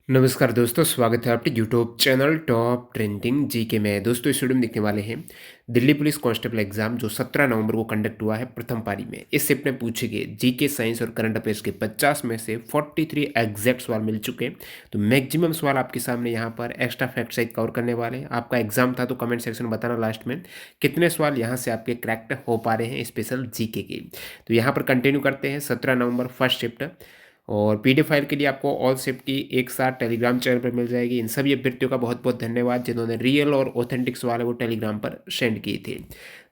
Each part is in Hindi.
नमस्कार दोस्तों, स्वागत है आपके YouTube channel top trending GK में। दोस्तों इस वीडियो में देखने वाले हैं दिल्ली पुलिस कांस्टेबल एग्जाम जो 17 नवंबर को कंडक्ट हुआ है प्रथम पारी में। इस शिफ्ट में पूछे गए जीके साइंस और करंट अफेयर्स के 50 में से 43 एग्जैक्ट सवाल मिल चुके हैं। तो मैक्सिमम सवाल आपके सामने यहाँ पर एक्स्ट्रा फैक्ट सहित कवर करने वाले हैं। आपका एग्जाम था तो कमेंट सेक्शन में बताना लास्ट में कितने सवाल यहाँ से आपके क्रैक्ट हो पा रहे हैं स्पेशल जीके के। तो यहाँ पर कंटिन्यू करते हैं 17 नवंबर फर्स्ट शिफ्ट। और पीडीएफ फाइल के लिए आपको ऑल सेफ्टी एक साथ टेलीग्राम चैनल पर मिल जाएगी। इन सभी अभ्यर्थियों का बहुत बहुत धन्यवाद जिन्होंने रियल और ऑथेंटिक सवाल है वो टेलीग्राम पर सेंड किए थे।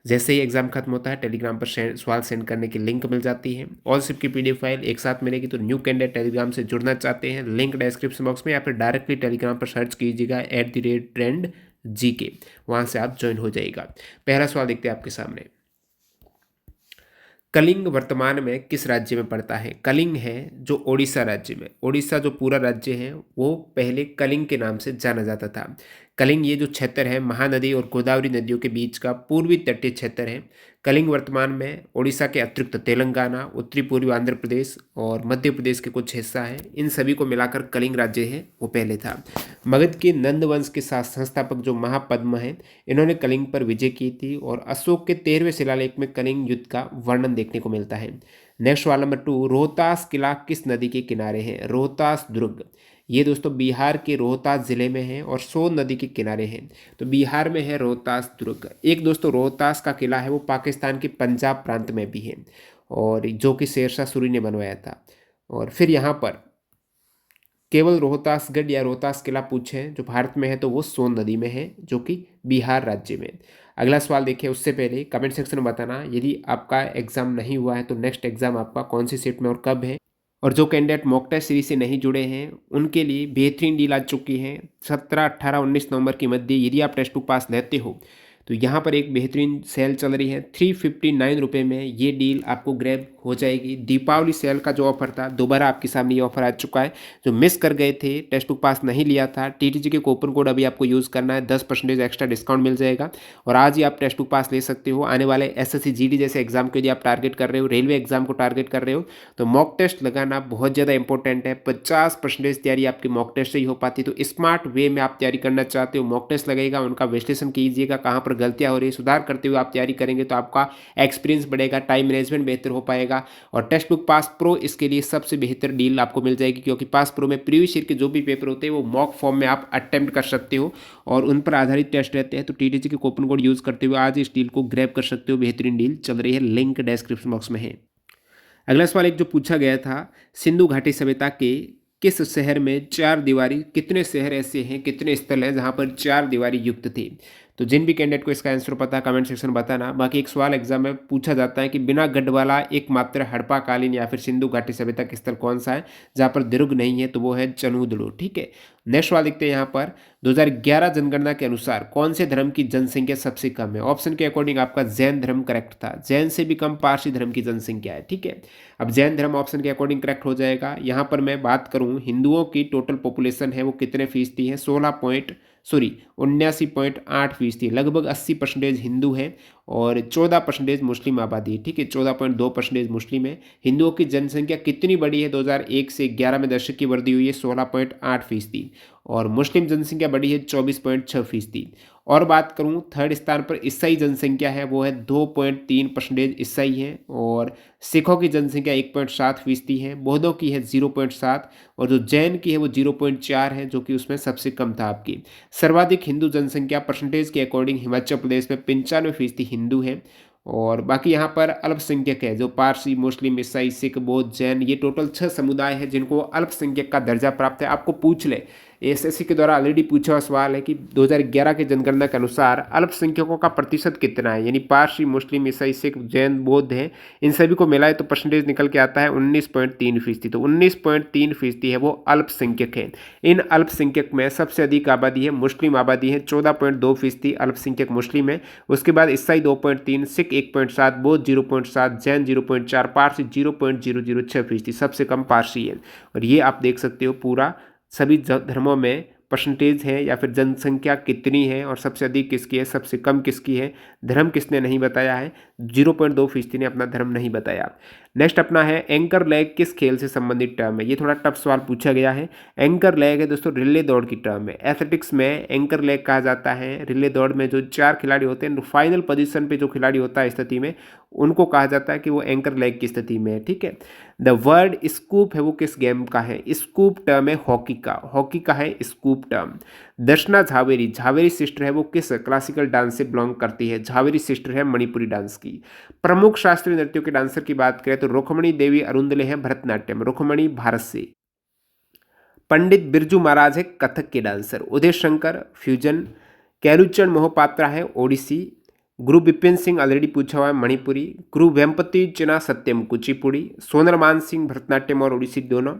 जैसे ही एग्जाम खत्म होता है टेलीग्राम पर सवाल सेंड करने की लिंक मिल जाती है। ऑल सेफ्ट की पीडीएफ फाइल एक साथ मिलेगी। तो न्यू कैंडिडेट टेलीग्राम से जुड़ना चाहते हैं, लिंक डिस्क्रिप्शन बॉक्स में या फिर डायरेक्टली टेलीग्राम पर सर्च कीजिएगा @trend GK, वहाँ से आप ज्वाइन हो जाएगा। पहला सवाल देखते हैं आपके सामने। कलिंग वर्तमान में किस राज्य में पड़ता है? कलिंग है जो ओडिशा राज्य में। ओडिशा जो पूरा राज्य है वो पहले कलिंग के नाम से जाना जाता था। कलिंग ये जो क्षेत्र है महानदी और गोदावरी नदियों के बीच का पूर्वी तटीय क्षेत्र है। कलिंग वर्तमान में ओडिशा के अतिरिक्त तेलंगाना, उत्तरी पूर्वी आंध्र प्रदेश और मध्य प्रदेश के कुछ हिस्सा है। इन सभी को मिलाकर कलिंग राज्य है वो पहले था। मगध के नंद वंश के संस्थापक जो महापद्म हैं, इन्होंने कलिंग पर विजय की थी और अशोक के 13वें शिलालेख में कलिंग युद्ध का वर्णन देखने को मिलता है। नेक्स्ट सवाल नंबर 2, रोहतास किला किस नदी के किनारे है? रोहतास दुर्ग ये दोस्तों बिहार के रोहतास जिले में है और सोन नदी के किनारे है। तो बिहार में है रोहतास दुर्ग। एक दोस्तों रोहतास का किला है वो पाकिस्तान के पंजाब प्रांत में भी है और जो कि शेरशाह सूरी ने बनवाया था। और फिर यहाँ पर केवल रोहतासगढ़ या रोहतास किला पूछे जो भारत में है तो वो सोन नदी में है जो कि बिहार राज्य में। अगला सवाल देखिए, उससे पहले कमेंट सेक्शन में बताना यदि आपका एग्जाम नहीं हुआ है तो नेक्स्ट एग्जाम आपका कौन सी शिफ्ट में और कब है। और जो कैंडिडेट मॉक टेस्ट सीरीज से नहीं जुड़े हैं उनके लिए बेहतरीन डील आ चुकी है। 17, 18, 19 नवंबर के मध्य यदि आप टेस्ट बुक पास लेते हो तो यहाँ पर एक बेहतरीन सेल चल रही है। 359 रुपये में ये डील आपको ग्रैब हो जाएगी। दीपावली सेल का जो ऑफर था दोबारा आपके सामने ये ऑफर आ चुका है। जो मिस कर गए थे, टेस्ट बुक पास नहीं लिया था, टीटीजी के कूपन कोड अभी आपको यूज़ करना है, 10% एक्स्ट्रा डिस्काउंट मिल जाएगा और आज ही आप टेस्ट बुक पास ले सकते हो। आने वाले एसएससी जीडी जैसे एग्जाम के लिए आप टारगेट कर रहे हो, रेलवे एग्जाम को टारगेट कर रहे हो तो मॉक टेस्ट लगाना बहुत ज़्यादा इंपॉर्टेंट है। 50% तैयारी आपकी मॉक टेस्ट से ही हो पाती। तो स्मार्ट वे में आप तैयारी करना चाहते हो, मॉक टेस्ट लगेगा, उनका विश्लेषण कीजिएगा, कहाँ पर गलतियाँ हो रही है सुधार करते हुए आप तैयारी करेंगे तो आपका एक्सपीरियंस बढ़ेगा, टाइम मैनेजमेंट बेहतर हो पाएगा। और टेस्ट बुक पास प्रो इसके लिए सबसे बेहतर डील आपको मिल जाएगी क्योंकि पास प्रो में प्रीवियस ईयर के जो भी पेपर होते हैं वो मॉक फॉर्म में आप अटेम्प्ट कर सकते हो और उन पर आधारित टेस्ट रहते हैं। तो टीटीसी के कूपन कोड यूज़ करते हुए आज इस डील को ग्रैब कर सकते हो। बेहतरीन डील चल रही है, लिंक डिस्क्रिप्शन बॉक्स में है। अगला सवाल एक जो पूछा गया था, सिंधु घाटी सभ्यता के किस शहर में चार दीवारी, कितने शहर ऐसे हैं, कितने स्थल हैं जहां पर चार दीवारी युक्त थी? तो जिन भी कैंडिडेट को इसका आंसर पता है कमेंट सेक्शन में बताना। बाकी एक सवाल एग्जाम में पूछा जाता है कि बिना गढ़ वाला एकमात्र हड़प्पाकालीन या फिर सिंधु घाटी सभ्यता का स्थल कौन सा है जहां पर दुर्ग नहीं है? तो वो है चनूदड़ू। ठीक है, नेक्स्ट सवाल देखते हैं यहाँ पर। 2011 जनगणना के अनुसार कौन से धर्म की जनसंख्या सबसे कम है? ऑप्शन के अकॉर्डिंग आपका जैन धर्म करेक्ट था। जैन से भी कम पारसी धर्म की जनसंख्या है। ठीक है, अब जैन धर्म ऑप्शन के अकॉर्डिंग करेक्ट हो जाएगा। यहाँ पर मैं बात करूँ हिंदुओं की टोटल पॉपुलेशन है वो कितने फीसदी है? 89.8% लगभग 80% हिंदू है और 14% मुस्लिम आबादी है। ठीक है, 14.2% मुस्लिम है। हिंदुओं की जनसंख्या कितनी बढ़ी है? 2001 से 11 में दशक की वृद्धि हुई है 16.8% और मुस्लिम जनसंख्या बढ़ी है 24.6%। और बात करूं थर्ड स्थान पर ईसाई जनसंख्या है वो है 2.3% ईसाई है और सिखों की जनसंख्या 1.7% है, बौद्धों की है 0.7 और जो जैन की है वो 0.4 है जो कि उसमें सबसे कम था आपकी। सर्वाधिक हिंदू जनसंख्या परसेंटेज के अकॉर्डिंग हिमाचल प्रदेश में 95% हिंदू है और बाकी यहाँ पर अल्पसंख्यक है जो पारसी, मुस्लिम, ईसाई, सिख, बौद्ध, जैन, ये टोटल 6 समुदाय है जिनको अल्पसंख्यक का दर्जा प्राप्त है। आपको पूछ ले, एसएससी के द्वारा ऑलरेडी पूछा हुआ सवाल है कि 2011 की जनगणना के अनुसार अल्पसंख्यकों का प्रतिशत कितना है, यानी पारसी, मुस्लिम, ईसाई, सिख, जैन, बौद्ध है, इन सभी को मिलाए तो परसेंटेज निकल के आता है 19.3%। तो 19.3% है वो अल्पसंख्यक है। इन अल्पसंख्यक में सबसे अधिक आबादी है मुस्लिम आबादी है, 14.2% अल्पसंख्यक मुस्लिम है। उसके बाद ईसाई 2.3, सिख 1.7, बौद्ध 0.7, जैन 0.4, पारसी 0.006%, सबसे कम पारसी है। और ये आप देख सकते हो पूरा सभी धर्मों में परसेंटेज है या फिर जनसंख्या कितनी है और सबसे अधिक किसकी है, सबसे कम किसकी है, धर्म किसने नहीं बताया है। 0.2% ने अपना धर्म नहीं बताया। नेक्स्ट अपना है एंकर लेग किस खेल से संबंधित टर्म है, ये थोड़ा टफ सवाल पूछा गया है। एंकर लेग है दोस्तों रिले दौड़ की टर्म है। एथलेटिक्स में एंकर लेग कहा जाता है रिले दौड़ में जो 4 खिलाड़ी होते हैं, फाइनल पोजीशन पे जो खिलाड़ी होता है स्थिति में, उनको कहा जाता है कि वो एंकर लेग की स्थिति में है, ठीक है। द वर्ड स्कूप है वो किस गेम का है, स्कूप टर्म है हॉकी का, हॉकी का है स्कूप टर्म। दर्शना झावेरी, झावेरी सिस्टर है वो किस क्लासिकल डांस से बिलोंग करती है, झावेरी सिस्टर है मणिपुरी डांस की। प्रमुख शास्त्रीय नृत्यों के डांसर की बात करें तो रुक्मणी देवी अरुंदले हैं भरतनाट्यम, रुक्मणी भारत से। पंडित बिरजू महाराज है कथक के डांसर। उदय शंकर फ्यूजन। कैलूचरण मोहपात्रा है ओडिसी। गुरु बिपिन सिंह ऑलरेडी पूछा हुआ है मणिपुरी। गुरु वेम्पति चिना सत्यम कुचिपुड़ी। सोनरमान सिंह भरतनाट्यम और ओडिसी दोनों।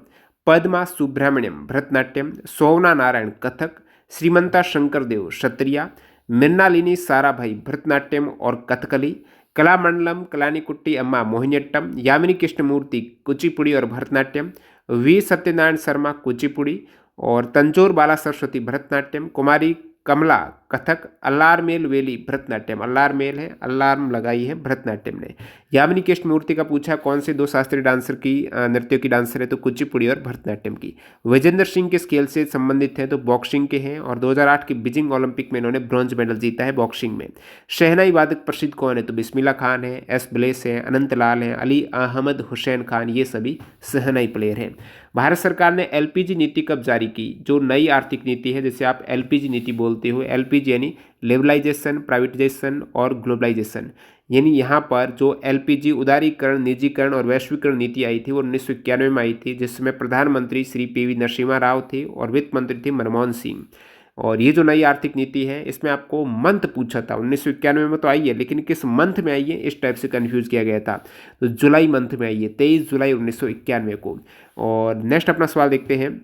पद्मा सुब्रमण्यम भरतनाट्यम। सोवना नारायण कथक। श्रीमंता शंकर देव क्षत्रिया। मृणालिनी साराभाई भरतनाट्यम और कथकली। कलामंडलम कलानीकुट्टी अम्मा मोहिनीअट्टम। यामिनी कृष्णमूर्ति कुचिपुड़ी और भरतनाट्यम। वी सत्यनारायण शर्मा कुचिपुड़ी और तंजोर बाला सरस्वती भरतनाट्यम। कुमारी कमला कथक। अल्लारमेल वेली भरतनाट्यम, अल्लारमेल है, अल्लार्म लगाई है भरतनाट्यम ने। यामिनी कृष्णमूर्ति का पूछा कौन से 2 शास्त्रीय डांसर की नृत्यों की डांसर है, तो कुचिपुड़ी और भरतनाट्यम की। विजेंद्र सिंह किस खेल से संबंधित हैं, तो बॉक्सिंग के हैं और 2008 की बीजिंग ओलंपिक में इन्होंने ब्रॉन्ज मेडल जीता है बॉक्सिंग में। शहनाई वादक प्रसिद्ध कौन है, तो बिस्मिल्ला खान है, एस ब्लेस है, अनंत लाल है, अली अहमद हुसैन खान, ये सभी शहनाई प्लेयर हैं। भारत सरकार ने एलपीजी नीति कब जारी की, जो नई आर्थिक नीति है जिसे आप एलपीजी नीति बोलते हो, एलपीजी यानी लेवलाइजेशन, प्राइवेटाइजेशन और ग्लोबलाइजेशन, यानी यहाँ पर जो एलपीजी उदारीकरण, निजीकरण और वैश्वीकरण नीति आई थी वो 1991 में आई थी, जिसमें प्रधानमंत्री श्री पीवी नरसिम्हा राव थे और वित्त मंत्री थे मनमोहन सिंह। और ये जो नई आर्थिक नीति है इसमें आपको मंथ पूछा था, 1991 में तो आई है लेकिन किस मंथ में आई है इस टाइप से कंफ्यूज किया गया था, तो जुलाई मंथ में आई है, 23 जुलाई 1991 को। और नेक्स्ट अपना सवाल देखते हैं,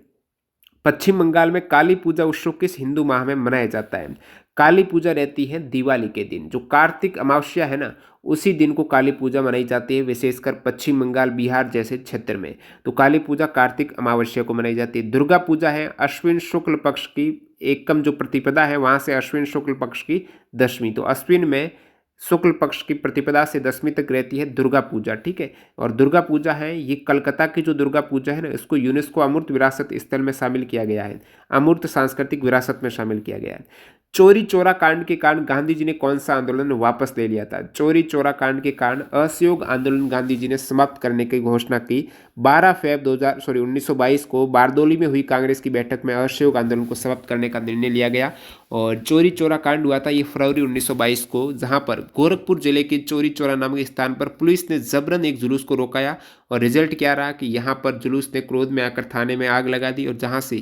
पश्चिम बंगाल में काली पूजा उत्सव किस हिंदू माह में मनाया जाता है। काली पूजा रहती है दिवाली के दिन, जो कार्तिक अमावस्या है ना उसी दिन को काली पूजा मनाई जाती है, विशेषकर पश्चिम बंगाल बिहार जैसे क्षेत्र में। तो काली पूजा कार्तिक अमावस्या को मनाई जाती है। दुर्गा पूजा है अश्विन शुक्ल पक्ष की एकम जो प्रतिपदा है वहाँ से अश्विन शुक्ल पक्ष की दशमी, तो अश्विन में शुक्ल पक्ष की प्रतिपदा से दशमी तक रहती है दुर्गा पूजा, ठीक है। और दुर्गा पूजा है ये कलकत्ता की जो दुर्गा पूजा है ना इसको यूनेस्को अमूर्त विरासत स्थल में शामिल किया गया है, अमूर्त सांस्कृतिक विरासत में शामिल किया गया है। चोरी चोरा कांड के कारण गांधी जी ने कौन सा आंदोलन वापस ले लिया था। चोरी चोरा कांड के कारण असहयोग आंदोलन गांधी जी ने समाप्त करने की घोषणा की 12 फेब 1922 को बारदोली में हुई कांग्रेस की बैठक में असहयोग आंदोलन को समाप्त करने का निर्णय लिया गया। और चोरी चोरा कांड हुआ था ये फरवरी 1922 को, जहां पर गोरखपुर जिले के चोरी चोरा नामक स्थान पर पुलिस ने जबरन एक जुलूस को रोकाया और रिजल्ट क्या रहा कि यहाँ पर जुलूस ने क्रोध में आकर थाने में आग लगा दी और जहाँ से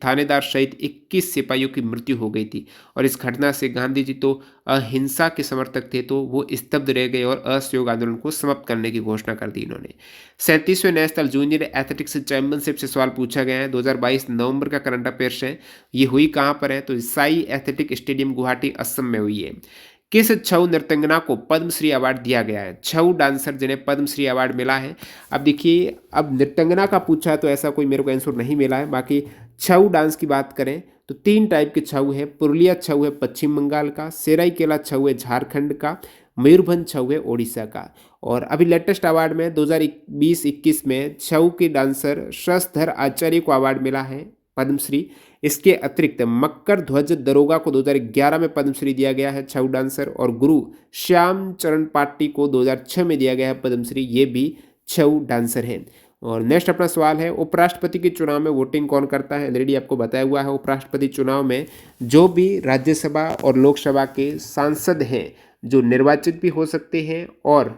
थानेदार सहित 21 सिपाहियों की मृत्यु हो गई थी। और इस घटना से गांधी जी तो अहिंसा के समर्थक थे तो वो स्तब्ध रह गए और असहयोग आंदोलन को समाप्त करने की घोषणा कर दी इन्होंने। 37वें नेशनल जूनियर एथलेटिक्स चैंपियनशिप से सवाल पूछा गया है, 2022 नवंबर का करंट अफेयर्स है। ये हुई कहाँ पर है, तो साई एथलेटिक स्टेडियम गुवाहाटी असम में हुई है। किस छऊ नृत्यंगना को पद्मश्री अवार्ड दिया गया है, छऊ डांसर जिन्हें पद्मश्री अवार्ड मिला है। अब देखिए अब नृत्यंगना का पूछा तो ऐसा कोई मेरे को आंसर नहीं मिला है, बाकी छऊ डांस की बात करें तो 3 टाइप के छऊ है। पुरुलिया छऊ है पश्चिम बंगाल का, सेराइकेला छऊ है झारखंड का, मयूरभंज छऊ है ओडिशा का। और अभी लेटेस्ट अवार्ड में 2020-21 में छऊ के डांसर शशधर आचार्य को अवार्ड मिला है पद्मश्री। इसके अतिरिक्त मक्कर ध्वज दरोगा को 2011 में पद्मश्री दिया गया है छऊ डांसर, और गुरु श्याम चरण पाटी को 2006 में दिया गया है पद्मश्री, ये भी छऊ डांसर हैं। और नेक्स्ट अपना सवाल है, उपराष्ट्रपति के चुनाव में वोटिंग कौन करता है। ऑलरेडी आपको बताया हुआ है, उपराष्ट्रपति चुनाव में जो भी राज्यसभा और लोकसभा के सांसद हैं जो निर्वाचित भी हो सकते हैं और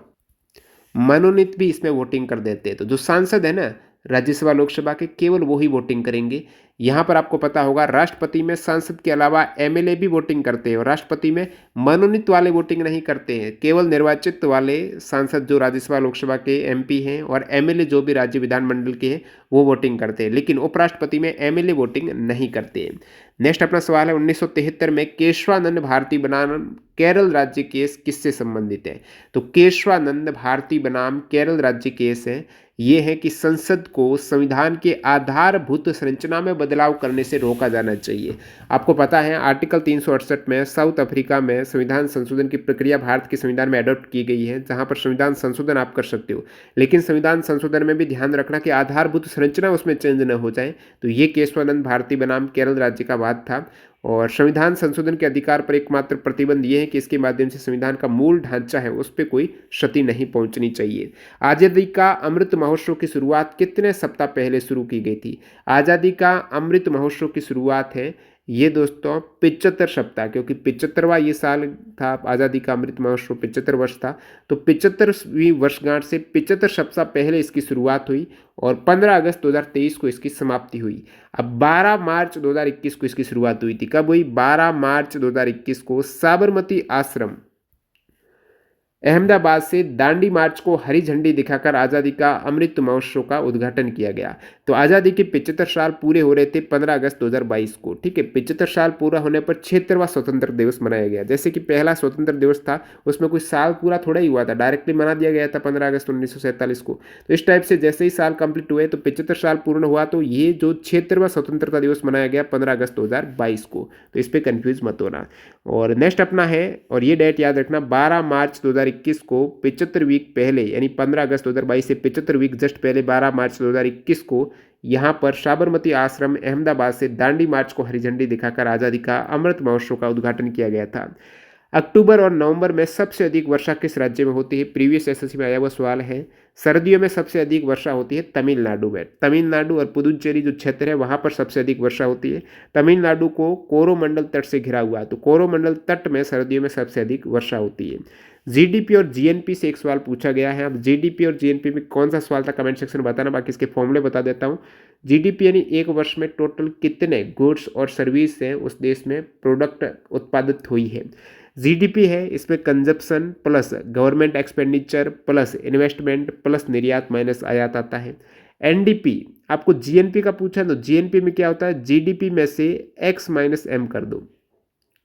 मनोनीत भी इसमें वोटिंग कर देते हैं। तो जो सांसद है ना राज्यसभा लोकसभा के, केवल वो ही वोटिंग करेंगे। यहाँ पर आपको पता होगा राष्ट्रपति में सांसद के अलावा एमएलए भी वोटिंग करते हैं और राष्ट्रपति में मनोनीत वाले वोटिंग नहीं करते हैं, केवल निर्वाचित वाले सांसद जो राज्यसभा लोकसभा के एमपी हैं और एमएलए जो भी राज्य विधानमंडल के हैं वो वोटिंग करते हैं, लेकिन उपराष्ट्रपति में एमएलए वोटिंग नहीं करते हैं। नेक्स्ट अपना सवाल है, 1973 में केशवानंद भारती बनाम केरल राज्य केस किससे संबंधित है। तो केशवानंद भारती बनाम केरल राज्य केस है ये है कि संसद को संविधान के आधारभूत संरचना में बदलाव करने से रोका जाना चाहिए। आपको पता है आर्टिकल 368 में साउथ अफ्रीका में संविधान संशोधन की प्रक्रिया भारत के संविधान में अडॉप्ट की गई है, जहाँ पर संविधान संशोधन आप कर सकते हो, लेकिन संविधान संशोधन में भी ध्यान रखना कि आधारभूत संरचना उसमें चेंज न हो जाए। तो ये केशवानंद भारती बनाम केरल राज्य का वाद था। और संविधान संशोधन के अधिकार पर एकमात्र प्रतिबंध ये है कि इसके माध्यम से संविधान का मूल ढांचा है उस पर कोई क्षति नहीं पहुंचनी चाहिए। आज़ादी का अमृत महोत्सव की शुरुआत कितने सप्ताह पहले शुरू की गई थी? आज़ादी का अमृत महोत्सव की शुरुआत है ये दोस्तों 75 सप्ताह, क्योंकि 75वां ये साल था, आज़ादी का अमृत महोत्सव 75 वर्ष था, तो 75वीं वर्षगांठ से 75 सप्ताह पहले इसकी शुरुआत हुई और 15 अगस्त 2023 को इसकी समाप्ति हुई। अब 12 मार्च 2021 को इसकी शुरुआत हुई थी। कब हुई? 12 मार्च 2021 को साबरमती आश्रम अहमदाबाद से दांडी मार्च को हरी झंडी दिखाकर आज़ादी का अमृत महोत्सव का उद्घाटन किया गया। तो आज़ादी के 75 साल पूरे हो रहे थे 15 अगस्त 2022 को। ठीक है, 75 साल पूरा होने पर 76वां स्वतंत्र दिवस मनाया गया। जैसे कि पहला स्वतंत्र दिवस था उसमें कोई साल पूरा थोड़ा ही हुआ था, डायरेक्टली मना दिया गया था 15 अगस्त 1947 को। तो इस टाइप से जैसे ही साल कंप्लीट हुए तो 75 साल पूर्ण हुआ, तो ये जो 76वां स्वतंत्रता दिवस मनाया गया 15 अगस्त 2022 को। तो इस पर कन्फ्यूज मत होना। और नेक्स्ट अपना है, और ये डेट याद रखना, 12 मार्च 2021 को 75 वीक पहले, यानी 15 अगस्त 2022 से 75 वीक जस्ट पहले 12 मार्च 2021 को यहाँ पर साबरमती आश्रम अहमदाबाद से दांडी मार्च को हरी झंडी दिखाकर आज़ादी का अमृत महोत्सव का उद्घाटन किया गया था। अक्टूबर और नवंबर में सबसे अधिक वर्षा किस राज्य में होती है? प्रीवियस एसएससी में आया हुआ सवाल है। सर्दियों में सबसे अधिक वर्षा होती है तमिलनाडु में। तमिलनाडु और पुदुचेरी जो क्षेत्र है वहाँ पर सबसे अधिक वर्षा होती है। तमिलनाडु को कोरोमंडल तट से घिरा हुआ है, तो कोरोमंडल तट में सर्दियों में सबसे अधिक वर्षा होती है। जीडीपी और जीएनपी से एक सवाल पूछा गया है। अब जीडीपी और जीएनपी में कौन सा सवाल था कमेंट सेक्शन में बताना, बाकी इसके फॉर्मूले बता देता हूँ। जीडीपी यानी एक वर्ष में टोटल कितने गुड्स और सर्विस हैं उस देश में प्रोडक्ट उत्पादित हुई है। जीडीपी है, इसमें consumption plus government expenditure plus investment plus निर्यात माइनस आयात आता है। एनडीपी, आपको जीएनपी का पूछा तो जीएनपी में क्या होता है? जीडीपी में से एक्स माइनस एम कर दो।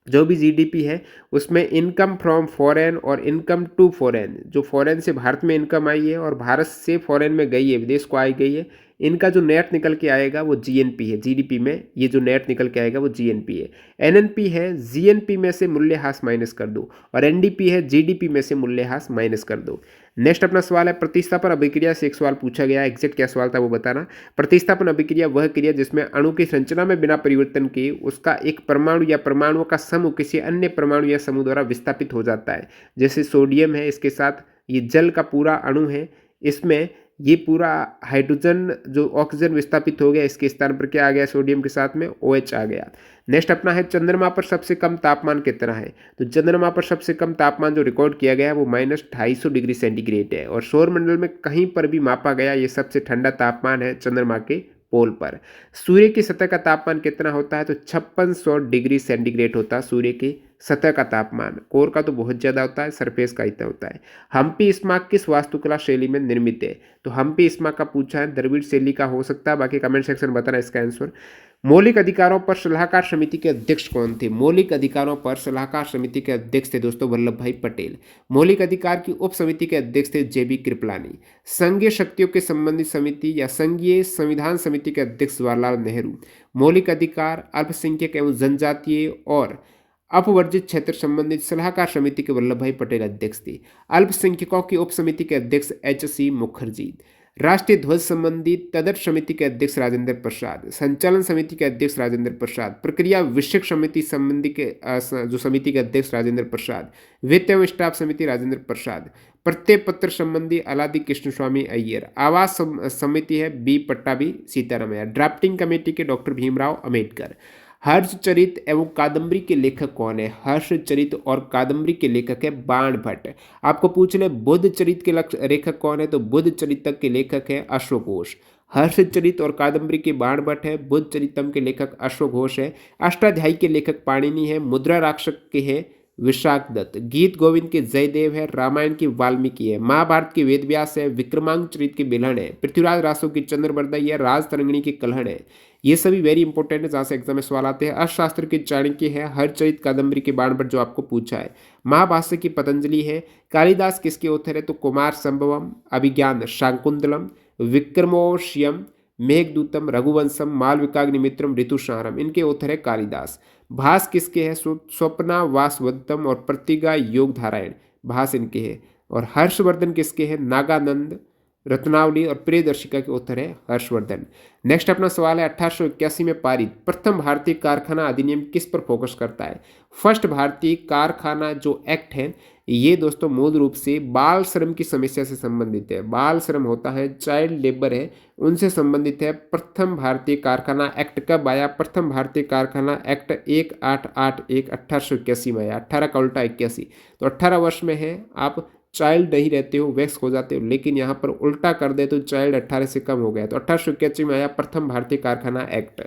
जो भी जीडीपी है उसमें इनकम फ्रॉम फॉरेन और इनकम टू फॉरेन, जो फॉरेन से भारत में इनकम आई है और भारत से फॉरेन में गई है, विदेश को आई गई है, इनका जो नेट निकल के आएगा वो जीएनपी है। जीडीपी में ये जो नेट निकल के आएगा वो जीएनपी है। एनएनपी है, जीएनपी में से मूल्यह्रास माइनस कर दो, और एनडीपी है, जीडीपी में से मूल्यह्रास माइनस कर दो। नेक्स्ट अपना सवाल है, प्रतिस्थापन अभिक्रिया से एक सवाल पूछा गया है। एग्जैक्ट क्या सवाल था वो बताना। प्रतिस्थापन अभिक्रिया वह क्रिया जिसमें अणु की संरचना में बिना परिवर्तन किए उसका एक परमाणु या परमाणुओं का समूह किसी अन्य परमाणु या समूह द्वारा विस्थापित हो जाता है। जैसे सोडियम है, इसके साथ ये जल का पूरा अणु है, इसमें ये पूरा हाइड्रोजन जो ऑक्सीजन विस्थापित हो गया, इसके स्थान पर क्या आ गया? सोडियम के साथ में OH आ गया। नेक्स्ट अपना है, चंद्रमा पर सबसे कम तापमान कितना है? तो चंद्रमा पर सबसे कम तापमान जो रिकॉर्ड किया गया है वो -250 डिग्री सेंटीग्रेड है, और सौरमंडल में कहीं पर भी मापा गया ये सबसे ठंडा तापमान है चंद्रमा के पोल पर। सूर्य की सतह का तापमान कितना होता है? तो 5600 डिग्री सेंटीग्रेड होता है सूर्य की सतह का तापमान। कोर का तो बहुत ज़्यादा होता है, सरफेस का इतना होता है। हम्पी स्मारक किस वास्तुकला शैली में निर्मित है? तो हम्पी स्मारक का पूछा है, द्रविड़ शैली का हो सकता है, बाकी कमेंट सेक्शन बताना इसका आंसर। मौलिक अधिकारों पर सलाहकार समिति के अध्यक्ष कौन थे? मौलिक अधिकारों पर सलाहकार समिति के अध्यक्ष थे दोस्तों वल्लभ भाई पटेल। मौलिक अधिकार की उप समिति के अध्यक्ष थे JB कृपलानी। संघीय शक्तियों के संबंधित समिति या संघीय संविधान समिति के अध्यक्ष जवाहरलाल नेहरू। मौलिक अधिकार, अल्पसंख्यक एवं जनजातीय और अपवर्जित क्षेत्र संबंधित सलाहकार समिति के वल्लभ भाई पटेल अध्यक्ष थे। अल्पसंख्यकों की उप समिति के अध्यक्ष HC मुखर्जी। राष्ट्रीय ध्वज संबंधी तदर्थ समिति के अध्यक्ष राजेंद्र प्रसाद। संचालन समिति के अध्यक्ष राजेंद्र प्रसाद। प्रक्रिया विषयक समिति संबंधी के जो समिति के अध्यक्ष राजेंद्र प्रसाद। वित्त एवं स्टाफ समिति राजेंद्र प्रसाद। प्रत्यय पत्र संबंधी अलादी कृष्ण स्वामी अय्यर। आवास समिति है B Pattabhi Sitaramayya. Drafting committee के डॉक्टर भीमराव अम्बेडकर। हर्षचरित एवं कादम्बरी के लेखक कौन है? हर्षचरित और कादम्बरी के लेखक है बाण भट्ट। आपको पूछ ले बुद्ध चरित के लेखक कौन है? तो बुद्ध चरितक के लेखक है अशोक घोष। हर्षचरित और कादम्बरी के बाण भट्ट है। बुद्ध चरितम के लेखक अशोक घोष है। अष्टाध्यायी के लेखक पाणिनि है। मुद्रा राक्षस के है विशाख दत्त। गीत गोविंद के जयदेव है। रामायण की वाल्मीकि है। महाभारत के वेदव्यास है। विक्रमांक चरित के बिल्हण है। पृथ्वीराज रासो की चंद्रबरदाई है। राज तरंगिणी के कलहण है। ये सभी वेरी इंपॉर्टेंट है, जहाँ से एग्जाम में सवाल आते हैं। अर्थशास्त्र के चाणक्य है। हरचरित कादम्बरी के बाण भट्ट जो आपको पूछा है। महाभाष्य की पतंजलि है। कालिदास किसके ऑथर है? तो कुमार संभवम। अभिज्ञान शाकुंतलम। विक्रमोर्वशीयम, मेघदूतम, रघुवंशम, मालविकाग्निमित्रम, ऋतुसारम, इनके ऑथर है कालिदास। भास किसके हैं? स्वप्ना वासवदत्तम और प्रतिगा योगधारायण, भास इनके हैं। और हर्षवर्धन किसके हैं? नागानंद, रत्नावली और प्रियदर्शिका के ऑथर है हर्षवर्धन। नेक्स्ट अपना सवाल है 1881 में पारित प्रथम भारतीय कारखाना अधिनियम किस पर फोकस करता है? फर्स्ट भारतीय कारखाना जो एक्ट है ये दोस्तों मूल रूप से बाल श्रम की समस्या से संबंधित है। बाल श्रम होता है, चाइल्ड लेबर है, उनसे संबंधित है। प्रथम भारतीय कारखाना एक्ट कब आया? प्रथम भारतीय कारखाना एक्ट 1881 में आया। 18 का उल्टा 81, तो 18 वर्ष में है आप चाइल्ड नहीं रहते हो, वैक्स हो जाते हो, लेकिन यहाँ पर उल्टा कर दे तो चाइल्ड 18 से कम हो गया। तो 1881 में आया प्रथम भारतीय कारखाना एक्ट।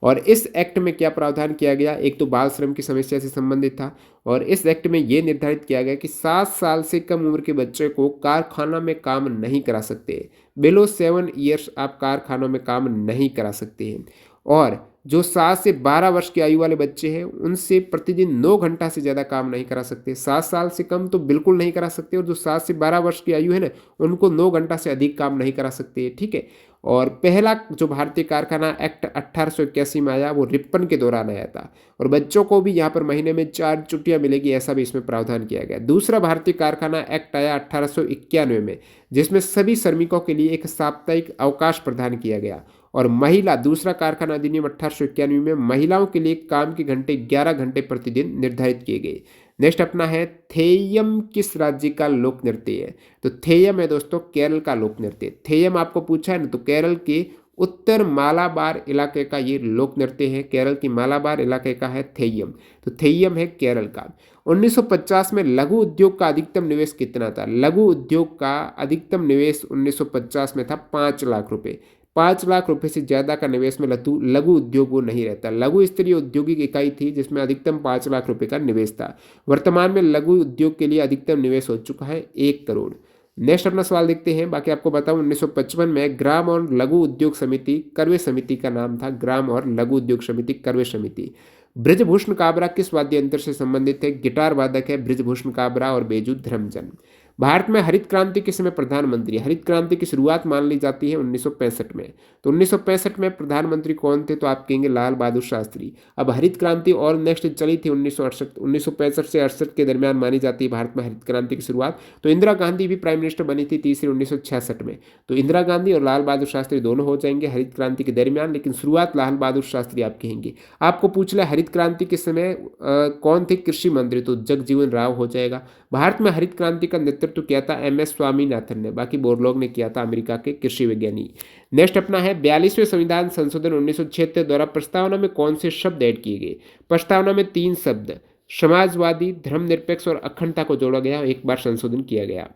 और इस एक्ट में क्या प्रावधान किया गया? एक तो बाल श्रम की समस्या से संबंधित था, और इस एक्ट में यह निर्धारित किया गया कि 7 साल से कम उम्र के बच्चे को कारखाना में काम नहीं करा सकते। बिलो 7 ईयर्स आप कारखानों में काम नहीं करा सकते हैं। और जो 7 से 12 वर्ष की आयु वाले बच्चे हैं उनसे प्रतिदिन 9 घंटा से ज़्यादा काम नहीं करा सकते। 7 साल से कम तो बिल्कुल नहीं करा सकते, और जो 7 से 12 वर्ष की आयु है ना उनको 9 घंटा से अधिक काम नहीं करा सकते, ठीक है। और पहला जो भारतीय कारखाना एक्ट 1881 में आया वो रिपन के दौरान आया था, और बच्चों को भी यहाँ पर महीने में 4 छुट्टियाँ मिलेगी ऐसा भी इसमें प्रावधान किया गया। दूसरा भारतीय कारखाना एक्ट आया 1891 में, जिसमें सभी श्रमिकों के लिए एक साप्ताहिक अवकाश प्रदान किया गया। और महिला दूसरा कारखाना अधिनियम 1891 में महिलाओं के लिए काम के घंटे 11 घंटे प्रतिदिन निर्धारित किए गए। नेक्स्ट अपना है थेयम किस राज्य का लोक नृत्य है? तो थेयम है दोस्तों केरल का लोक नृत्य। थेयम आपको पूछा है ना, तो केरल के उत्तर मालाबार इलाके का ये लोक नृत्य है। केरल की मालाबार इलाके का है थेयम, तो थेयम है केरल का। 1950 में लघु उद्योग का अधिकतम निवेश कितना था? लघु उद्योग का अधिकतम निवेश 1950 में था 5 लाख रुपए। 5 लाख रुपए से ज़्यादा का निवेश में लघु उद्योग वो नहीं रहता। लघु स्तरीय औद्योगिक इकाई थी जिसमें अधिकतम 5 लाख रुपए का निवेश था। वर्तमान में लघु उद्योग के लिए अधिकतम निवेश हो चुका है 1 करोड़। नेक्स्ट अपना सवाल देखते हैं। बाकी आपको बताऊं 1955 में ग्राम और लघु उद्योग समिति करवे समिति का नाम था, ग्राम और लघु उद्योग समिति करवे समिति। ब्रजभूषण काबरा किस वाद्य यंत्र से संबंधित है? गिटार वादक है ब्रजभूषण काबरा और बेजू धर्मजन। भारत में हरित क्रांति के समय प्रधानमंत्री, हरित क्रांति की शुरुआत मान ली जाती है 1965 में। तो 1965 में प्रधानमंत्री कौन थे? तो आप कहेंगे लाल बहादुर शास्त्री। अब हरित क्रांति और नेक्स्ट चली थी 1965 से 68 के दरमियान मानी जाती है भारत में हरित क्रांति की शुरुआत। तो इंदिरा गांधी भी प्राइम मिनिस्टर बनी थी तीसरी 1966 में। तो इंदिरा गांधी और लाल बहादुर शास्त्री दोनों हो जाएंगे हरित क्रांति के दरमियान, लेकिन शुरुआत लाल बहादुर शास्त्री आप कहेंगे। आपको पूछ ले हरित क्रांति के समय कौन थे कृषि मंत्री? तो जगजीवन राव हो जाएगा। भारत में हरित क्रांति का नेतृत्व किया था MS स्वामीनाथन ने, बाकी बोरलॉग ने किया था अमेरिका के कृषि विज्ञानी। नेक्स्ट अपना है 42वें संविधान संशोधन 1976 द्वारा प्रस्तावना में कौन से शब्द ऐड किए गए? प्रस्तावना में 3 शब्द समाजवादी, धर्मनिरपेक्ष और अखंडता को जोड़ा गया, एक बार संशोधन किया गया।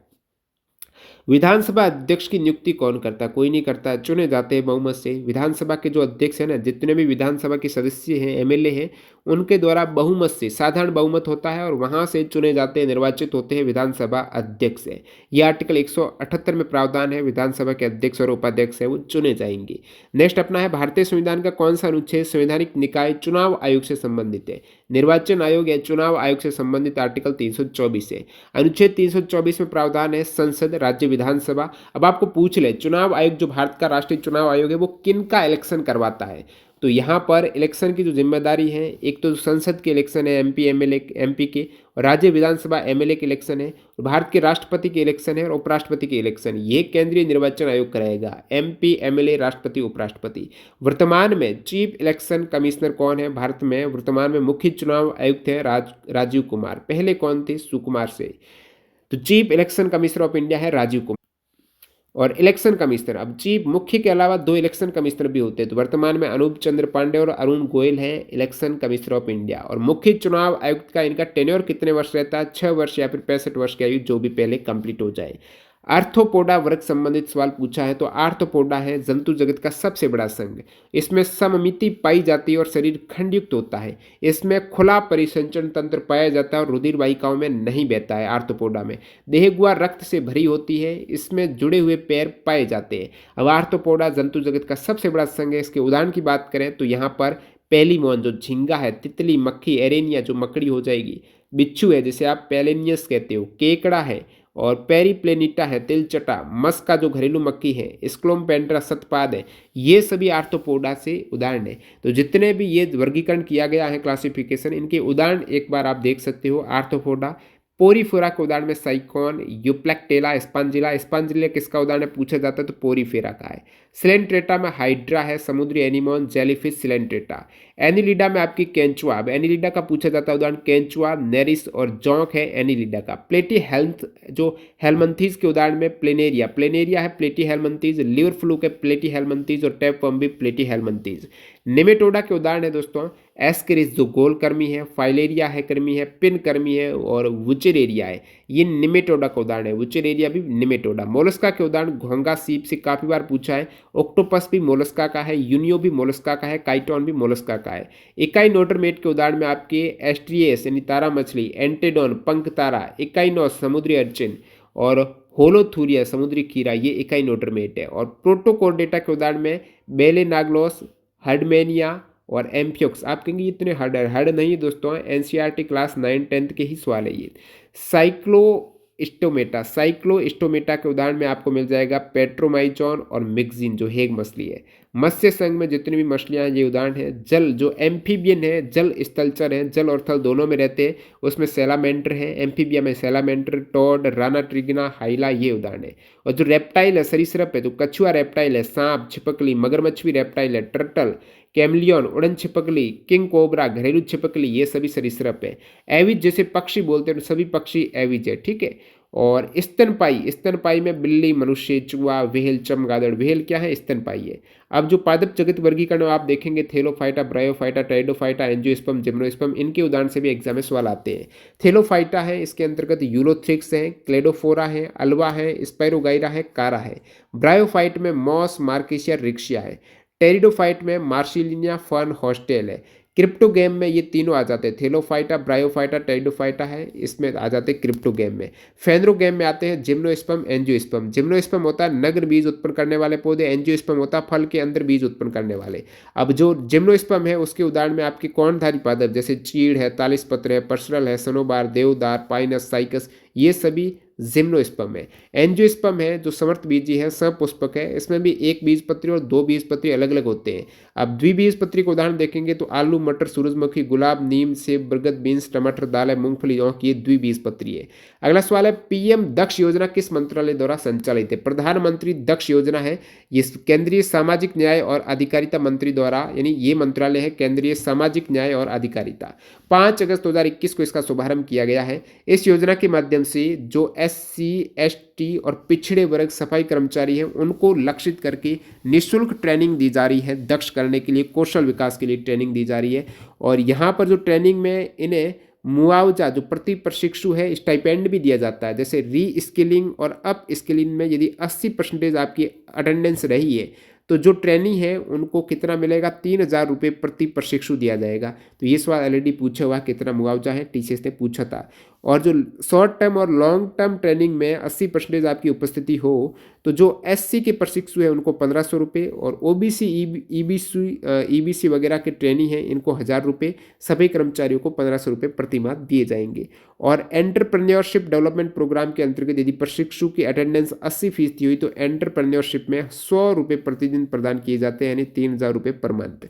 विधानसभा अध्यक्ष की नियुक्ति कौन करता? कोई नहीं करता, चुने जाते हैं बहुमत से। विधानसभा के जो अध्यक्ष हैं ना, जितने भी विधानसभा के सदस्य हैं, MLA हैं, उनके द्वारा बहुमत से, साधारण बहुमत होता है और वहां से चुने जाते हैं, निर्वाचित होते हैं विधानसभा अध्यक्ष है। यह आर्टिकल 178 में प्रावधान है, विधानसभा के अध्यक्ष और उपाध्यक्ष है वो चुने जाएंगे। नेक्स्ट अपना है भारतीय संविधान का कौन सा अनुच्छेद संवैधानिक निकाय चुनाव आयोग से संबंधित है? निर्वाचन आयोग या चुनाव आयोग से संबंधित आर्टिकल 324 है। अनुच्छेद 324 में प्रावधान है संसद, राज्य विधानसभा। अब आपको पूछ ले चुनाव आयोग जो भारत का राष्ट्रीय चुनाव आयोग है वो किन का इलेक्शन करवाता है? तो यहाँ पर इलेक्शन की जो जिम्मेदारी है, एक तो संसद के इलेक्शन है MP MLA MP के, और राज्य विधानसभा MLA के इलेक्शन है, और भारत के राष्ट्रपति के इलेक्शन है और उपराष्ट्रपति के इलेक्शन, ये केंद्रीय निर्वाचन आयोग कराएगा। MP MLA राष्ट्रपति उपराष्ट्रपति। वर्तमान में चीफ इलेक्शन कमिश्नर कौन है भारत में? वर्तमान में मुख्य चुनाव आयुक्त है राजीव कुमार। पहले कौन थे? सुकुमार से। तो chief election commissioner of India है राजीव कुमार। और इलेक्शन कमिश्नर, अब चीफ मुख्य के अलावा 2 इलेक्शन कमिश्नर भी होते हैं। तो वर्तमान में अनूप चंद्र पांडे और अरुण गोयल हैं इलेक्शन कमिश्नर ऑफ इंडिया। और मुख्य चुनाव आयुक्त का इनका टेन्योर कितने वर्ष रहता है? 6 वर्ष या फिर 65 वर्ष की आयु, जो भी पहले कंप्लीट हो जाए। आर्थ्रोपोडा वर्ग संबंधित सवाल पूछा है। तो आर्थ्रोपोडा है जंतु जगत का सबसे बड़ा संघ। इसमें सममिति पाई जाती है और शरीर खंडयुक्त होता है। इसमें खुला परिसंचरण तंत्र पाया जाता है और रुधिर वाहिकाओं में नहीं बहता है। आर्थ्रोपोडा में देहगुआ रक्त से भरी होती है। इसमें जुड़े हुए पैर पाए जाते हैं। अब आर्थ्रोपोडा जंतु जगत का सबसे बड़ा संघ है। इसके उदाहरण की बात करें तो यहाँ पर पेलीमोन जो झींगा है, तितली, मक्खी, एरेनिया जो मकड़ी हो जाएगी, बिच्छू है जिसे आप पेलेनियस कहते हो, केकड़ा है, और पेरीप्लेनिटा है तिलचटा, मस्का जो घरेलू मक्खी है, स्क्लोम्पेंड्रा सतपाद है, ये सभी आर्थ्रोपोडा से उदाहरण है। तो जितने भी ये वर्गीकरण किया गया है क्लासिफिकेशन, इनके उदाहरण एक बार आप देख सकते हो। आर्थ्रोपोडा पोरीफेरा के उदाहरण में साइकॉन, यूप्लेक्टेला, स्पंजिला। स्पंजिला किसका उदाहरण है पूछा जाता है तो पोरीफेरा का है। सिलेंट्रेटा में हाइड्रा है, समुद्री एनिमोन, जेलीफिश, सिलेंट्रेटा। एनिलिडा में आपकी केंचुआ, अब एनिलिडा का पूछा जाता है उदाहरण केंचुआ, नेरिस और जौंक है एनिलिडा का। प्लेटी हेल्थ जो हेलमंथीज के उदाहरण में प्लेनेरिया, प्लेनेरिया है प्लेटी हेलमंथीज, लिवर फ्लूक है प्लेटी हेलमंथीज और टैपवर्म भी प्लेटी हेलमंथीज। निमेटोडा के उदाहरण है दोस्तों एस्केरिस जो गोल कर्मी है, फाइलेरिया है कर्मी है, पिन कर्मी है और वुचेरेरिया है, ये निमेटोडा का उदाहरण है। वुचेरेरिया भी निमेटोडा। मोलस्का के उदाहरण घोंगा सीप से काफी बार पूछा है। ऑक्टोपस भी मोलस्का का है, यूनियो भी मोलस्का का है, काइटोन भी मोलस्का का है। इकाइनोडर्मेट के उदाहरण में आपके एस्ट्रिएस यानी तारा मछली, एंटेडोन पंख तारा, इकाइनोस समुद्री अर्चिन और होलोथूरिया समुद्री खीरा, ये इकाइनोडर्मेट है। और प्रोटोकोर्डेटा के उदाहरण में बेलेनाग्लोस, हर्डमेनिया और एम्फियोक्स। आप कहेंगे इतने हर्ड नहीं दोस्तों, एनसीईआरटी क्लास 9-10 के ही सवाल है ये। साइक्लोस्टोमेटा, साइक्लोस्टोमेटा के उदाहरण में आपको मिल जाएगा पेट्रोमाइचोन और मिक्सिन जो हेग मछली है। मत्स्य संघ में जितनी भी मछलियां हैं ये उदाहरण है। जल जो एम्फीबियन है, जल स्थलचर है, जल और थल दोनों में रहते हैं, उसमें सैलामेंडर है। एम्फीबिया में सैलामेंडर, टॉड, राना ट्रिगना, हाइला, ये उदाहरण है। और जो रेप्टाइल है सरीसृप है, जो कछुआ रेप्टाइल है, सांप, छिपकली, मगरमच्छ भी रेप्टाइल है, टर्टल, कैमलियन, उड़न छिपकली, किंग कोबरा, घरेलू छिपकली, ये सभी सरीसृप है। एविज जैसे पक्षी बोलते हैं सभी पक्षी एविज है, ठीक है। और स्तनपाई, स्तनपाई में बिल्ली, मनुष्य, चूहा, व्हेल, चमगादड़। व्हेल क्या है स्तनपाई है। अब जो पादप जगत वर्गीकरण आप देखेंगे Thallophyta, bryophyta, pteridophyta, angiosperm, gymnosperm, इनके उदाहरण से भी एग्जाम में सवाल आते हैं। थेलोफाइटा है, इसके अंतर्गत यूलोथ्रिक्स है, क्लेडोफोरा है, अल्वा है, स्पाइरोगाइरा है, कारा है। ब्रायोफाइट में मॉस, मार्केशिया, रिक्शिया है। टेरिडोफाइट में मार्सिलिनिया, फर्न, हॉस्टेल है। क्रिप्टोगेम में ये तीनों आ जाते हैं, थेलोफाइटा, ब्रायोफाइटा, टेरिडोफाइटा है, इसमें आ जाते हैं क्रिप्टोगेम में। फेनरोगेम में आते हैं जिम्नोस्पर्म, एंजियोस्पर्म। जिम्नोस्पर्म होता है नग्न बीज उत्पन्न करने वाले पौधे, एंजियोस्पर्म होता है फल के अंदर बीज उत्पन्न करने वाले। अब जो जिम्नोस्पर्म है उसके उदाहरण में आपके कौनधारी पादप जैसे चीड़ है, तालिसपत्र है, पर्सरल है, सनोबार, देवदार, पाइनस, साइकस, ये सभी जिम्नोस्पर्म है। एंजियोस्पर्म है जो समर्थ बीजी है, सपुष्पक है, इसमें भी एक बीजपत्री और दो बीजपत्री अलग अलग होते हैं। अब द्विबीजपत्री का उदाहरण देखेंगे तो आलू, मटर, सूरजमुखी, गुलाब, नीम, सेब, बरगद, बीन्स, टमाटर, दालें, मूंगफली, औंख, ये द्विबीजपत्री है। अगला सवाल है पीएम दक्ष योजना किस मंत्रालय द्वारा संचालित है। प्रधानमंत्री दक्ष योजना है, ये केंद्रीय सामाजिक न्याय और अधिकारिता मंत्री द्वारा, यानी ये मंत्रालय है केंद्रीय सामाजिक न्याय और अधिकारिता। 5 अगस्त 2021 को इसका शुभारंभ किया गया है। इस योजना के माध्यम से जो एससी, एसटी और पिछड़े वर्ग सफाई कर्मचारी हैं उनको लक्षित करके निःशुल्क ट्रेनिंग दी जा रही है, दक्ष करने के लिए, कौशल विकास के लिए ट्रेनिंग दी जा रही है। और यहाँ पर जो ट्रेनिंग में इन्हें मुआवजा जो प्रति प्रशिक्षु है स्टाइपेंड भी दिया जाता है। जैसे री स्किलिंग और अप स्किलिंग में यदि 80% आपकी अटेंडेंस रही है तो जो ट्रेनी है उनको कितना मिलेगा, 3,000 रुपये प्रति प्रशिक्षु दिया जाएगा। तो ये सवाल ऑलरेडी पूछा हुआ कितना मुआवजा है, टीसीएस ने पूछा था। और जो शॉर्ट टर्म और लॉन्ग टर्म ट्रेनिंग में 80% आपकी उपस्थिति हो तो जो एससी के प्रशिक्षु है उनको 1,500 रुपये और ओबीसी, ईबीसी वगैरह के ट्रेनी हैं इनको 1,000 रुपये, सभी कर्मचारियों को 1,500 रुपये प्रति माह दिए जाएंगे। और एंटरप्रेन्योरशिप डेवलपमेंट प्रोग्राम के अंतर्गत यदि प्रशिक्षु की अटेंडेंस 80% हुई तो एंटरप्रेन्योरशिप में 100 रुपये प्रतिदिन प्रदान किए जाते हैं, यानी 3,000 रुपये पर मंथ।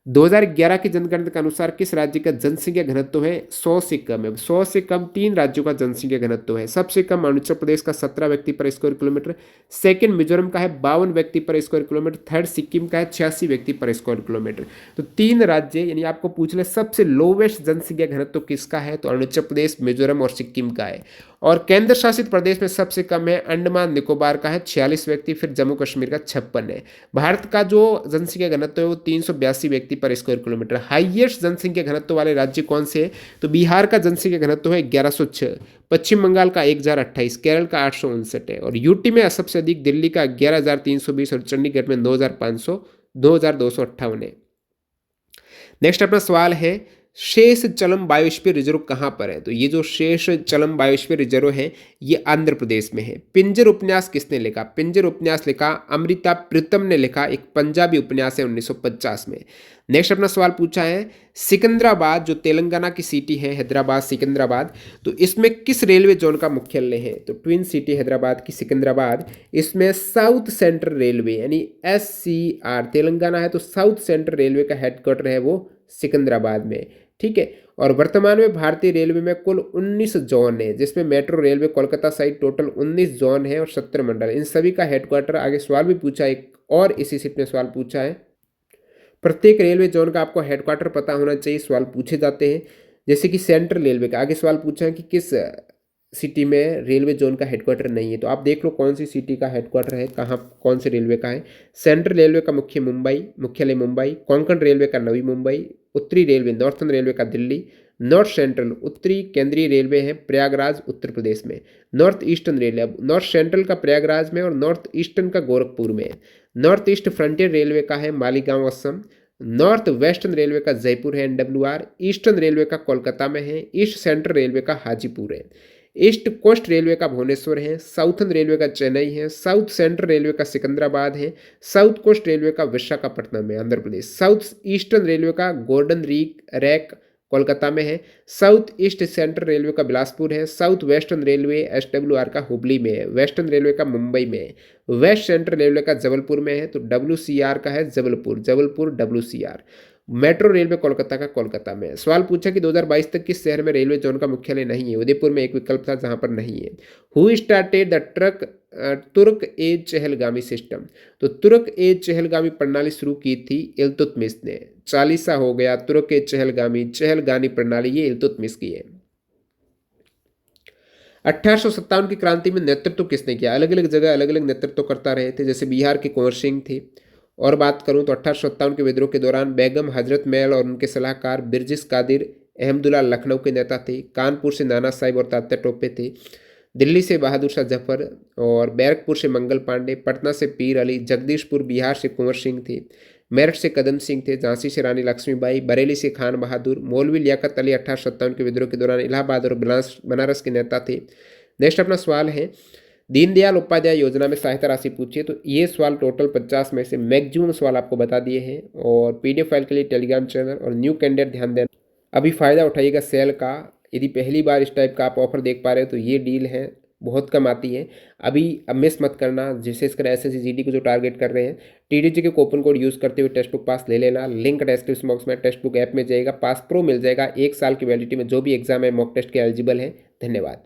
2011 की जनगणना के अनुसार किस राज्य का जनसंख्या घनत्व है 100 से कम है। 100 से कम 3 राज्यों का जनसंख्या घनत्व है। सबसे कम अरुणाचल प्रदेश का 17 व्यक्ति पर स्क्वायर किलोमीटर, सेकंड मिजोरम का है 52 व्यक्ति पर स्क्वायर किलोमीटर, थर्ड सिक्किम का है 86 व्यक्ति पर स्क्वायर किलोमीटर। तो 3 राज्य यानी आपको पूछ ले सबसे लोवेस्ट जनसंख्या घनत्व किसका है तो अरुणाचल प्रदेश, मिजोरम और सिक्किम का है। और केंद्र शासित प्रदेश में सबसे कम है अंडमान निकोबार का है 46 व्यक्ति, फिर जम्मू कश्मीर का 56 है। भारत का जो जनसंख्या घनत्व है वो 382 व्यक्ति पर स्क्वायर किलोमीटर। हाईएस्ट जनसंख्या घनत्व वाले राज्य कौन से हैं तो बिहार का जनसंख्या घनत्व है 1106, पश्चिम बंगाल का 1028, केरल का 859 है। और यूटी में सबसे अधिक दिल्ली का 11,320 और चंडीगढ़ में 2,258 है। नेक्स्ट अपना सवाल है शेष चलम बायोस्फीयर रिजर्व कहाँ पर है? तो ये जो शेष चलम बायोस्फीयर रिजर्व है, ये आंध्र प्रदेश में है। पिंजर उपन्यास किसने लिखा? पिंजर उपन्यास लिखा अमृता प्रीतम ने लिखा, एक पंजाबी उपन्यास है 1950 में। नेक्स्ट अपना सवाल पूछा है, सिकंदराबाद जो तेलंगाना की सिटी है, हैदराबाद सिकंदराबाद, तो इसमें किस रेलवे जोन का मुख्यालय है? तो ट्विन सिटी हैदराबाद की सिकंदराबाद, इसमें साउथ सेंट्रल रेलवे यानी SCR, तेलंगाना है तो साउथ सेंट्रल रेलवे का हेडक्वार्टर है वो सिकंदराबाद में। ठीक है। और वर्तमान में भारतीय रेलवे में कुल 19 जोन है, जिसमें metro railway Kolkata side total 19 zone है और 17 मंडल। इन सभी का हेडक्वार्टर, आगे सवाल भी पूछा एक और इसी सीट में सवाल पूछा है, प्रत्येक रेलवे जोन का आपको हेडक्वार्टर पता होना चाहिए, सवाल पूछे जाते हैं। जैसे कि सेंट्रल रेलवे का आगे सवाल पूछा है कि किस सिटी में रेलवे जोन का हेडक्वार्टर नहीं है, तो आप देख लो कौन सी सिटी का हेडक्वार्टर है, कहाँ कौन से रेलवे का है। सेंट्रल रेलवे का मुख्यालय मुंबई, कोंकण रेलवे का नवी मुंबई, उत्तरी रेलवे नॉर्थन रेलवे का दिल्ली, नॉर्थ सेंट्रल उत्तरी केंद्रीय रेलवे है प्रयागराज उत्तर प्रदेश में, नॉर्थ ईस्टर्न रेलवे, अब नॉर्थ सेंट्रल का प्रयागराज में और नॉर्थ ईस्टर्न का गोरखपुर में है। नॉर्थ ईस्ट फ्रंटियर रेलवे का है Maligaon Assam, north western railway का जयपुर है NWR, ईस्टर्न रेलवे का कोलकाता में है, ईस्ट सेंट्रल रेलवे का हाजीपुर है, ईस्ट कोस्ट रेलवे का भुवनेश्वर है, साउथर्न रेलवे का चेन्नई है, साउथ सेंट्रल रेलवे का सिकंदराबाद है, साउथ कोस्ट रेलवे का विशाखापट्टनम है Andhra Pradesh, south eastern railway का गोल्डन रैक कोलकाता में है, साउथ ईस्ट सेंट्रल रेलवे का बिलासपुर है, साउथ वेस्टर्न रेलवे SWR का हुबली में है, वेस्टर्न रेलवे का मुंबई में है, वेस्ट सेंट्रल रेलवे का जबलपुर में है, तो WCR का है Jabalpur WCR। Metro railway Kolkata का कोलकाता में है। सवाल पूछा कि 2022 तक किस शहर में रेलवे जोन का मुख्यालय नहीं है? उदयपुर में एक विकल्प था जहां पर नहीं है। हु स्टार्टेड द तुर्क एज चहलगामी सिस्टम? तो तुर्क एज चहलगामी प्रणाली शुरू की थी इल्तुतमिश ने। चालीसा हो गया, तुर्क एज चहलगामी प्रणाली, ये इल्तुतमिश की है। 1857 की क्रांति में नेतृत्व किसने किया? अलग अलग जगह अलग अलग नेतृत्व करता रहे थे, जैसे बिहार के कुंवर सिंह थे। और बात करूं तो 1857 के विद्रोह के दौरान बेगम हजरत महल और उनके सलाहकार बिरजिस कादिर अहमदुल्ला लखनऊ के नेता थे। कानपुर से नाना साहिब और तात्या टोपे थे। दिल्ली से बहादुर शाह जफर और बैरकपुर से मंगल पांडे, पटना से पीर अली, जगदीशपुर बिहार से कुंवर सिंह थे, मेरठ से कदम सिंह थे, झांसी से रानी लक्ष्मीबाई, बरेली से खान बहादुर, मौलवी लियाकत अली 1857 के विद्रोह के दौरान इलाहाबाद और बनारस के नेता थे। नेक्स्ट अपना सवाल है, दीनदयाल उपाध्याय योजना में सहायता राशि पूछिए। तो ये सवाल टोटल 50 में से मैक्सिमम सवाल आपको बता दिए हैं। और PDF फाइल के लिए टेलीग्राम चैनल और न्यू कैंडिडेट ध्यान देना, अभी फ़ायदा उठाइएगा सेल का। यदि पहली बार इस टाइप का आप ऑफर देख पा रहे हो तो ये डील है, बहुत कम आती है। अभी अब मिस मत करना, विशेषकर SSC GD को जो टारगेट कर रहे हैं। TDG के कूपन कोड यूज़ करते हुए टेक्स्ट बुक पास ले लेना। लिंक डिस्क्रिप्शन बॉक्स में टेक्स्ट बुक ऐप में जाएगा, पास प्रो मिल जाएगा। 1 साल की वैलिडिटी में जो भी एग्जाम है मॉक टेस्ट के एलिजिबल है। धन्यवाद।